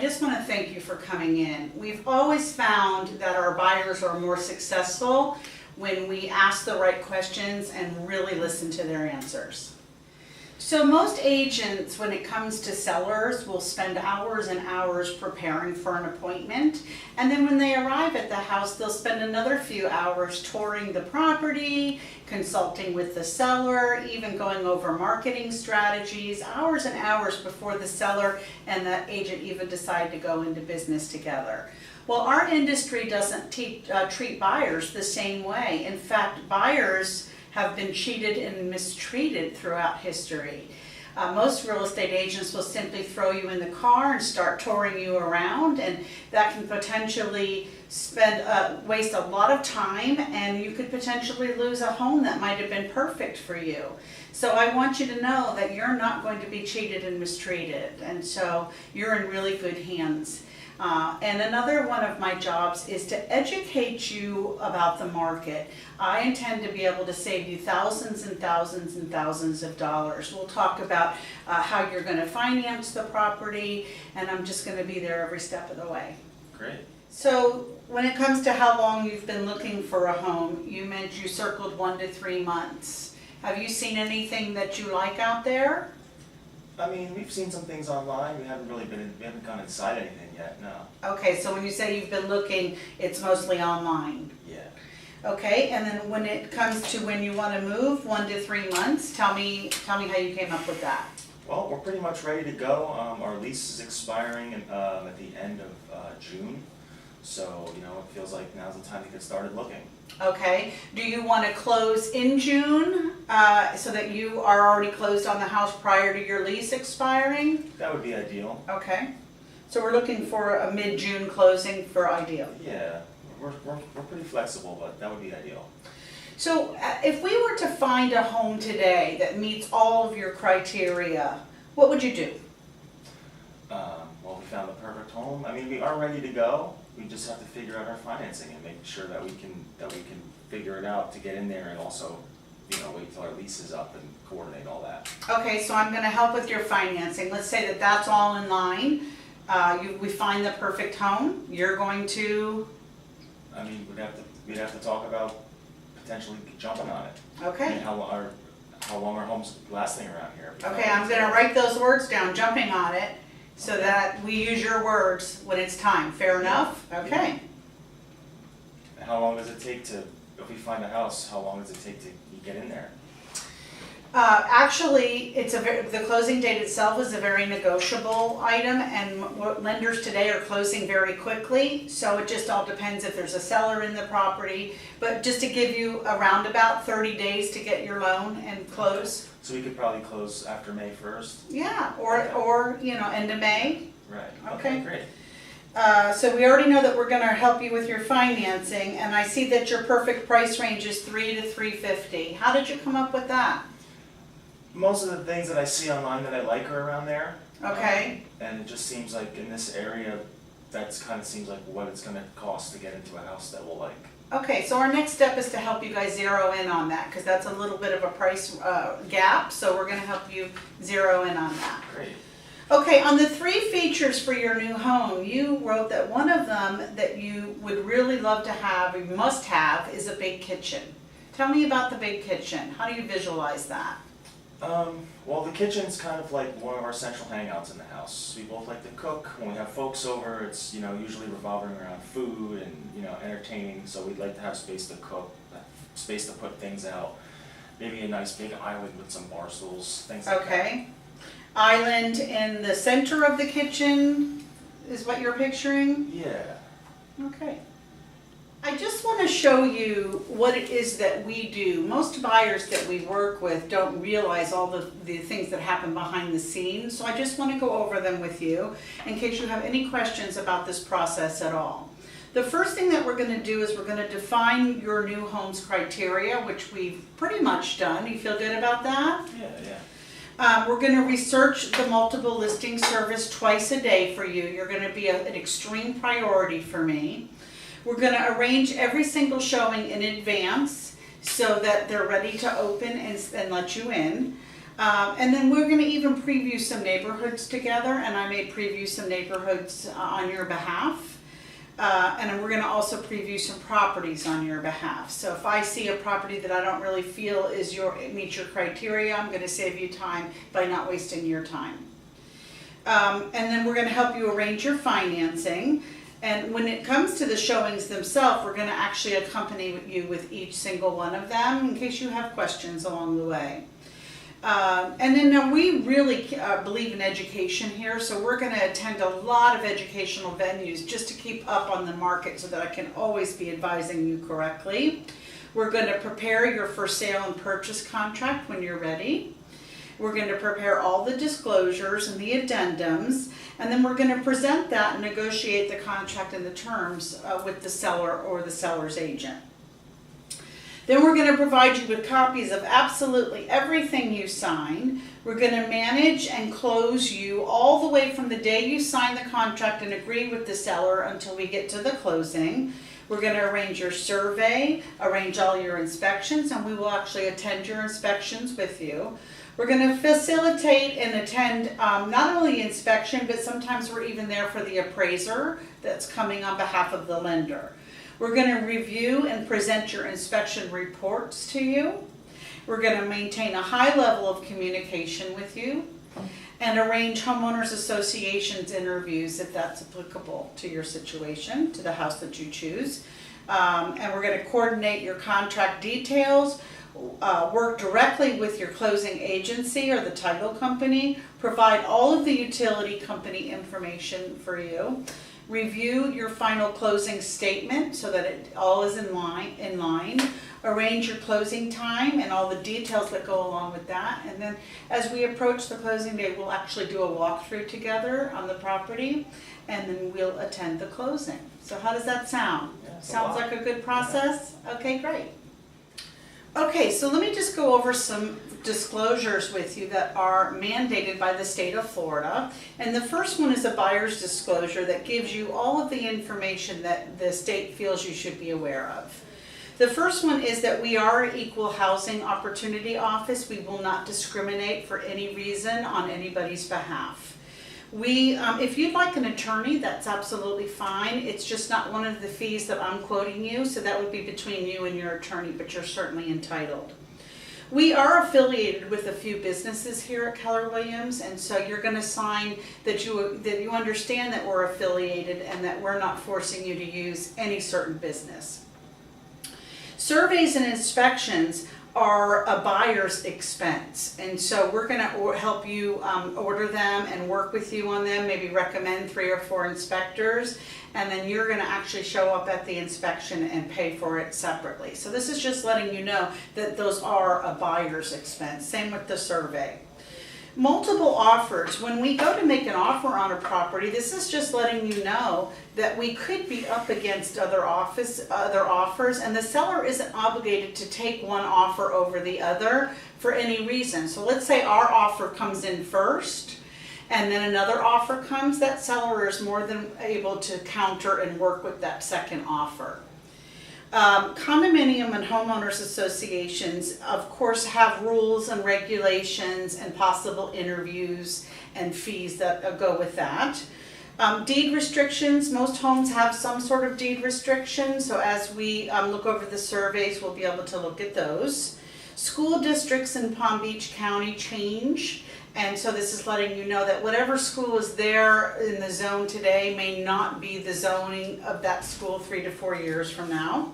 just want to thank you for coming in. We've always found that our buyers are more successful when we ask the right questions and really listen to their answers. So most agents, when it comes to sellers, will spend hours and hours preparing for an appointment. And then when they arrive at the house, they'll spend another few hours touring the property, consulting with the seller, even going over marketing strategies, hours and hours before the seller and the agent even decide to go into business together. Well, our industry doesn't treat buyers the same way. In fact, buyers have been cheated and mistreated throughout history. Most real estate agents will simply throw you in the car and start touring you around, and that can potentially waste a lot of time, and you could potentially lose a home that might have been perfect for you. So I want you to know that you're not going to be cheated and mistreated, and so you're in really good hands. And another one of my jobs is to educate you about the market. I intend to be able to save you thousands and thousands and thousands of dollars. We'll talk about how you're going to finance the property, and I'm just going to be there every step of the way. Great. So when it comes to how long you've been looking for a home, you mentioned you circled 1 to 3 months. Have you seen anything that you like out there? I mean, we've seen some things online. We haven't gone inside anything yet, no. Okay, so when you say you've been looking, it's mostly online. Yeah. Okay, and then when it comes to when you want to move, 1 to 3 months, tell me how you came up with that. Well, we're pretty much ready to go. Our lease is expiring at the end of June. So, it feels like now's the time to get started looking. Okay, do you want to close in June so that you are already closed on the house prior to your lease expiring? That would be ideal. Okay, so we're looking for a mid-June closing for ideal. Yeah, we're pretty flexible, but that would be ideal. So if we were to find a home today that meets all of your criteria, what would you do? Well, we found the perfect home. I mean, we are ready to go. We just have to figure out our financing and make sure that we can figure it out to get in there, and also, wait till our lease is up and coordinate all that. Okay, so I'm going to help with your financing. Let's say that that's all in line. We find the perfect home. You're going to. I mean, we'd have to talk about potentially jumping on it. Okay. I mean, how long are homes lasting around here? Okay, I'm going to write those words down, jumping on it, so that we use your words when it's time. Fair enough? Okay. And how long does it take if we find a house, how long does it take to get in there? Actually, the closing date itself is a very negotiable item, and lenders today are closing very quickly, so it just all depends if there's a seller in the property. But just to give you around about 30 days to get your loan and close. So we could probably close after May 1st? Yeah, or end of May. Right. Okay. Great. So we already know that we're going to help you with your financing, and I see that your perfect price range is $3 to $350. How did you come up with that? Most of the things that I see online that I like are around there. Okay. And it just seems like in this area, seems like what it's going to cost to get into a house that we'll like. Okay, so our next step is to help you guys zero in on that, because that's a little bit of a price gap, so we're going to help you zero in on that. Great. Okay, on the 3 features for your new home, you wrote that one of them that you would really love to have, or must have, is a big kitchen. Tell me about the big kitchen. How do you visualize that? Well, the kitchen's kind of like one of our central hangouts in the house. We both like to cook. When we have folks over, it's usually revolving around food and entertaining. So we'd like to have space to cook, space to put things out. Maybe a nice big island with some bar stools, things like that. Okay. Island in the center of the kitchen is what you're picturing? Yeah. Okay. I just want to show you what it is that we do. Most buyers that we work with don't realize all the things that happen behind the scenes, so I just want to go over them with you in case you have any questions about this process at all. The first thing that we're going to do is we're going to define your new home's criteria, which we've pretty much done. You feel good about that? Yeah. We're going to research the multiple listing service twice a day for you. You're going to be an extreme priority for me. We're going to arrange every single showing in advance so that they're ready to open and let you in. And then we're gonna even preview some neighborhoods together, and I may preview some neighborhoods on your behalf. And we're gonna also preview some properties on your behalf. So if I see a property that I don't really feel meets your criteria, I'm gonna save you time by not wasting your time. And then we're gonna help you arrange your financing. And when it comes to the showings themselves, we're gonna actually accompany you with each single one of them in case you have questions along the way. And then now we really believe in education here, so we're going to attend a lot of educational venues just to keep up on the market so that I can always be advising you correctly. We're going to prepare your for sale and purchase contract when you're ready. We're going to prepare all the disclosures and the addendums, and then we're going to present that and negotiate the contract and the terms with the seller or the seller's agent. Then we're going to provide you with copies of absolutely everything you sign. We're going to manage and close you all the way from the day you sign the contract and agree with the seller until we get to the closing. We're going to arrange your survey, arrange all your inspections, and we will actually attend your inspections with you. We're going to facilitate and attend not only inspection, but sometimes we're even there for the appraiser that's coming on behalf of the lender. We're going to review and present your inspection reports to you. We're going to maintain a high level of communication with you and arrange homeowners associations interviews if that's applicable to your situation, to the house that you choose. And we're going to coordinate your contract details, work directly with your closing agency or the title company, provide all of the utility company information for you. Review your final closing statement so that it all is in line. Arrange your closing time and all the details that go along with that. And then as we approach the closing day, we'll actually do a walkthrough together on the property, and then we'll attend the closing. So how does that sound? Yeah, Sounds like a good process? Okay, great. Okay, so let me just go over some disclosures with you that are mandated by the state of Florida. And the first one is a buyer's disclosure that gives you all of the information that the state feels you should be aware of. The first one is that we are an equal housing opportunity office. We will not discriminate for any reason on anybody's behalf. If you'd like an attorney, that's absolutely fine. It's just not one of the fees that I'm quoting you, so that would be between you and your attorney, but you're certainly entitled. We are affiliated with a few businesses here at Keller Williams, and so you're going to sign that you understand that we're affiliated and that we're not forcing you to use any certain business. Surveys and inspections are a buyer's expense, and so we're going to help you order them and work with you on them, maybe recommend 3 or 4 inspectors, and then you're going to actually show up at the inspection and pay for it separately. So this is just letting you know that those are a buyer's expense. Same with the survey. Multiple offers. When we go to make an offer on a property, this is just letting you know that we could be up against other offers, and the seller isn't obligated to take one offer over the other for any reason. So let's say our offer comes in first, and then another offer comes, that seller is more than able to counter and work with that second offer. Condominium and homeowners associations, of course, have rules and regulations and possible interviews and fees that go with that. Deed restrictions, most homes have some sort of deed restriction, so as we look over the surveys, we'll be able to look at those. School districts in Palm Beach County change, and so this is letting you know that whatever school is there in the zone today may not be the zoning of that school 3 to 4 years from now.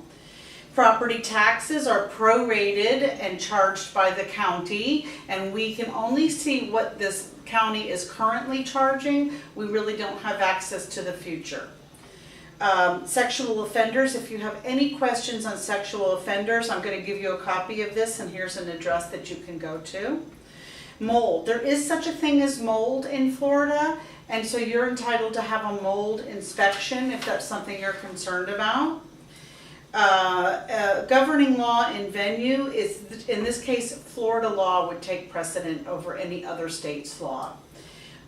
Property taxes are prorated and charged by the county, and we can only see what this county is currently charging. We really don't have access to the future. Sexual offenders, if you have any questions on sexual offenders, I'm going to give you a copy of this, and here's an address that you can go to. Mold. There is such a thing as mold in Florida, and so you're entitled to have a mold inspection if that's something you're concerned about. Governing law in venue is, in this case, Florida law would take precedent over any other state's law.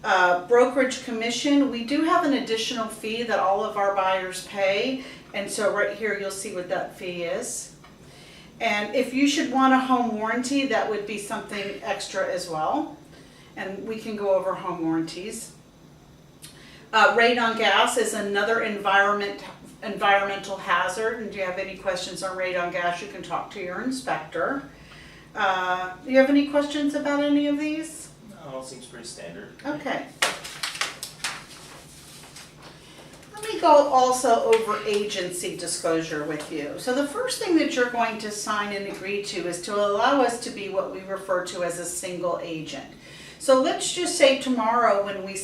Brokerage commission, we do have an additional fee that all of our buyers pay, and so right here you'll see what that fee is. And if you should want a home warranty, that would be something extra as well. And we can go over home warranties. Radon gas is another environmental hazard. And do you have any questions on radon gas, you can talk to your inspector. Do you have any questions about any of these? No, it seems pretty standard. Okay. Let me go also over agency disclosure with you. So the first thing that you're going to sign and agree to is to allow us to be what we refer to as a single agent. So let's just say tomorrow when we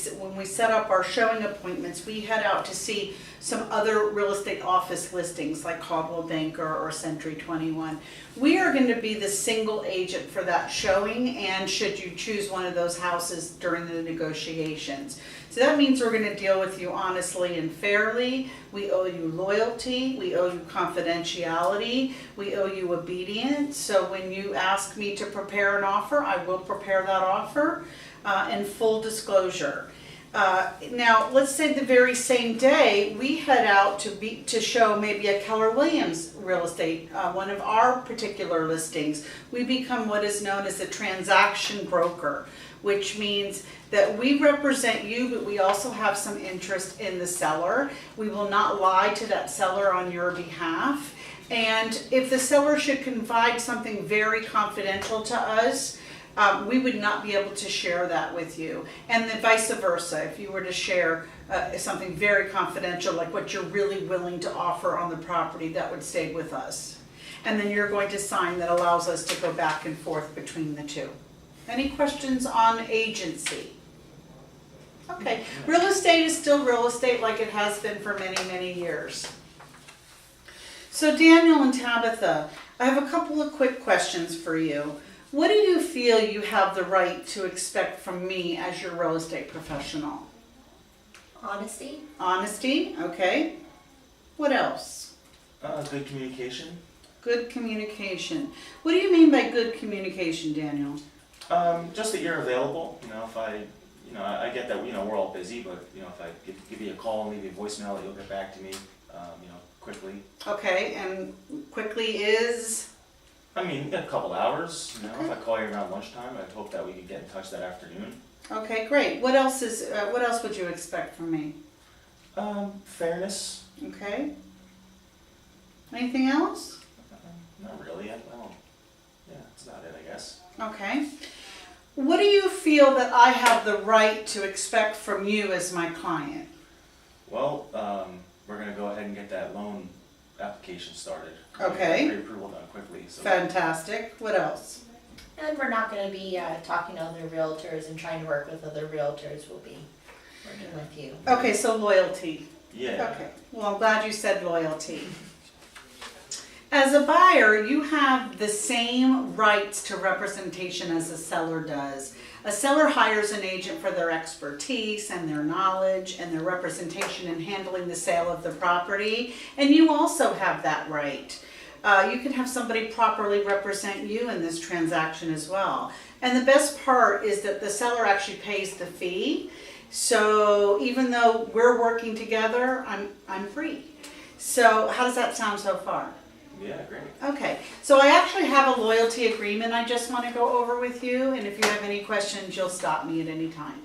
set up our showing appointments, we head out to see some other real estate office listings like Caldwell Banker or Century 21. We are going to be the single agent for that showing, and should you choose one of those houses during the negotiations. So that means we're going to deal with you honestly and fairly. We owe you loyalty, we owe you confidentiality, we owe you obedience. So when you ask me to prepare an offer, I will prepare that offer in full disclosure. Now, let's say the very same day we head out to show maybe a Keller Williams real estate, one of our particular listings. We become what is known as a transaction broker, which means that we represent you, but we also have some interest in the seller. We will not lie to that seller on your behalf. And if the seller should confide something very confidential to us, we would not be able to share that with you. And then vice versa, if you were to share something very confidential, like what you're really willing to offer on the property, that would stay with us. And then you're going to sign that allows us to go back and forth between the two. Any questions on agency? Okay, real estate is still real estate like it has been for many, many years. So Daniel and Tabitha, I have a couple of quick questions for you. What do you feel you have the right to expect from me as your real estate professional? Honesty. Honesty, okay. What else? Good communication. Good communication. What do you mean by good communication, Daniel? Just that you're available. If I get that, we're all busy, but, if I give you a call and leave you a voicemail, you'll get back to me, quickly. Okay, and quickly is? I mean, a couple hours, If I call you around lunchtime, I'd hope that we could get in touch that afternoon. Okay, great. What else would you expect from me? Fairness. Okay. Anything else? Not really. That's about it, I guess. Okay. What do you feel that I have the right to expect from you as my client? Well, we're going to go ahead and get that loan application started. Okay. Pre-approval done quickly. So. Fantastic. What else? And we're not going to be talking to other realtors and trying to work with other realtors. We'll be working with you. Okay, so loyalty. Yeah. Okay. Well, I'm glad you said loyalty. As a buyer, you have the same rights to representation as a seller does. A seller hires an agent for their expertise and their knowledge and their representation in handling the sale of the property, and you also have that right. You can have somebody properly represent you in this transaction as well. And the best part is that the seller actually pays the fee. So even though we're working together, I'm free. So how does that sound so far? Yeah, great. Okay, so I actually have a loyalty agreement I just want to go over with you, and if you have any questions, you'll stop me at any time.